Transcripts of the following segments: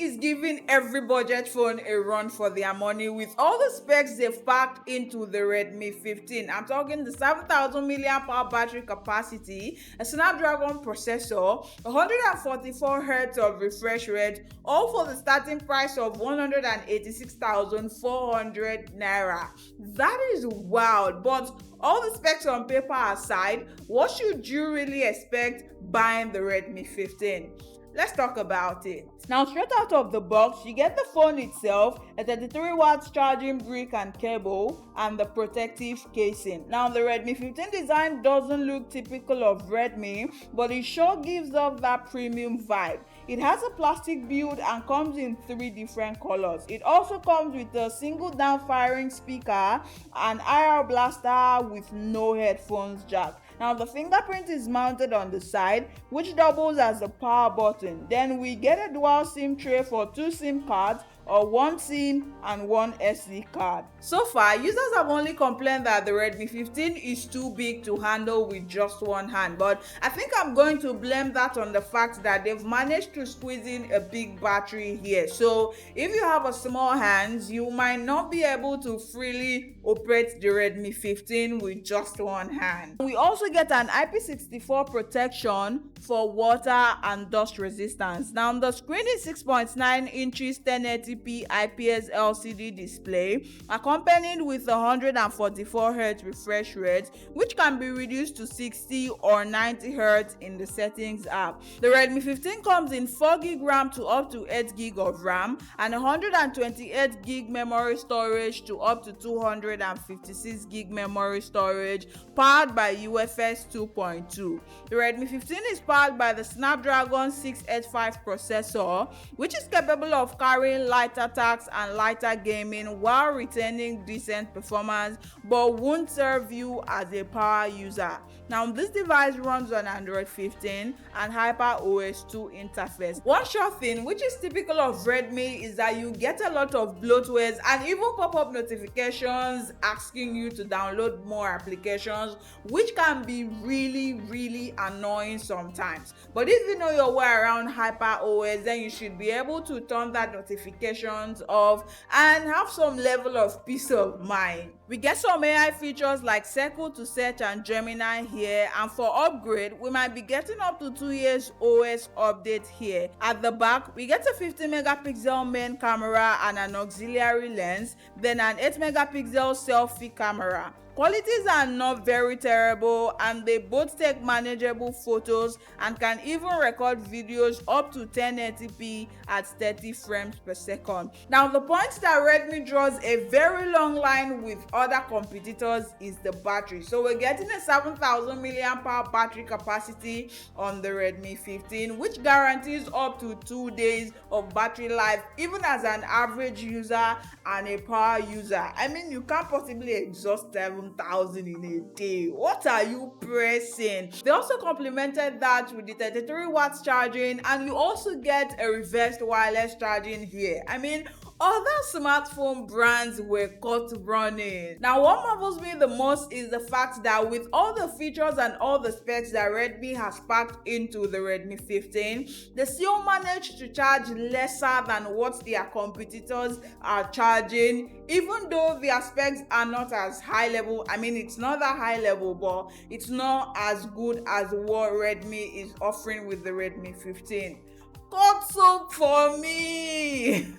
is giving every budget phone a run for their money with all the specs they've packed into the Redmi 15. I'm talking the 7,000 mAh battery capacity, a Snapdragon processor, 144 Hz of refresh rate, all for the starting price of 186,400 naira. That is wild, but all the specs on paper aside, what should you really expect buying the Redmi 15? Let's talk about it. Now, straight out of the box, you get the phone itself, a 33 watts charging brick and cable, and the protective casing. Now, the Redmi 15 design doesn't look typical of Redmi, but it sure gives off that premium vibe. It has a plastic build and comes in 3 different colors. It also comes with a single down firing speaker and IR blaster with no headphones jack. Now, the fingerprint is mounted on the side, which doubles as a power button. Then we get a dual SIM tray for 2 SIM cards, or 1 SIM and 1 SD card. So far, users have only complained that the Redmi 15 is too big to handle with just one hand, but I think I'm going to blame that on the fact that they've managed to squeeze in a big battery here. So if you have a small hands, you might not be able to freely operate the Redmi 15 with just one hand. We also get an IP64 protection for water and dust resistance. Now, the screen is 6.9 inches 1080p IPS LCD display, accompanied with 144 Hz refresh rate, which can be reduced to 60 or 90 Hz in the settings app. The Redmi 15 comes in 4GB RAM to up to 8GB of RAM and 128GB memory storage to up to 256GB memory storage, powered by UFS 2.2. The Redmi 15 is powered by the Snapdragon 685 processor, which is capable of carrying lighter tasks and lighter gaming while retaining decent performance, but won't serve you as a power user. Now, this device runs on Android 15 and HyperOS 2 interface. One sure thing which is typical of Redmi is that you get a lot of bloatwares and even pop-up notifications asking you to download more applications, which can be really annoying sometimes. But if you know your way around HyperOS, then you should be able to turn that notifications off and have some level of peace of mind. We get some AI features like Circle to Search and Gemini here, and for upgrade we might be getting up to 2 years OS update here. At the back, we get a 50 megapixel main camera and an auxiliary lens, then an 8 megapixel selfie camera. Qualities are not very terrible, and they both take manageable photos and can even record videos up to 1080p at 30 frames per second. Now, the point that Redmi draws a very long line with other competitors is the battery. So we're getting a 7,000 mAh battery capacity on the Redmi 15, which guarantees up to 2 days of battery life, even as an average user and a power user. I mean, you can't possibly exhaust 7,000 in a day. What are you pressing? They also complemented that with the 33 watts charging, and you also get a reversed wireless charging here. I mean, other smartphone brands were caught running. Now, what marvels me the most is the fact that with all the features and all the specs that Redmi has packed into the Redmi 15, they still managed to charge lesser than what their competitors are charging, even though their specs are not as high level. I mean, it's not that high level, but it's not as good as what Redmi is offering with the Redmi 15. Cut soap for me.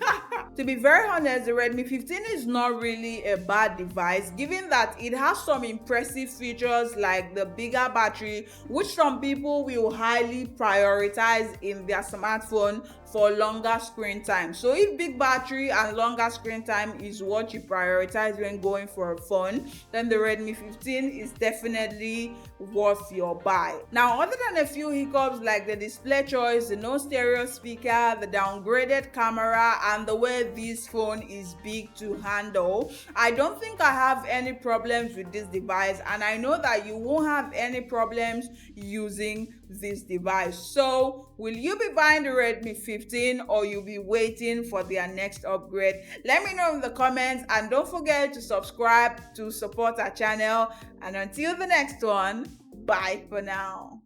To be very honest, the Redmi 15 is not really a bad device, given that it has some impressive features like the bigger battery, which some people will highly prioritize in their smartphone for longer screen time. So if big battery and longer screen time is what you prioritize when going for a phone, then the Redmi 15 is definitely worth your buy. Now, other than a few hiccups like the display choice, the no stereo speaker, the downgraded camera, and the way this phone is big to handle, I don't think I have any problems with this device, and I know that you won't have any problems using this device. So will you be buying the Redmi 15 or you'll be waiting for their next upgrade? Let me know in the comments, and don't forget to subscribe to support our channel. And until the next one, bye for now.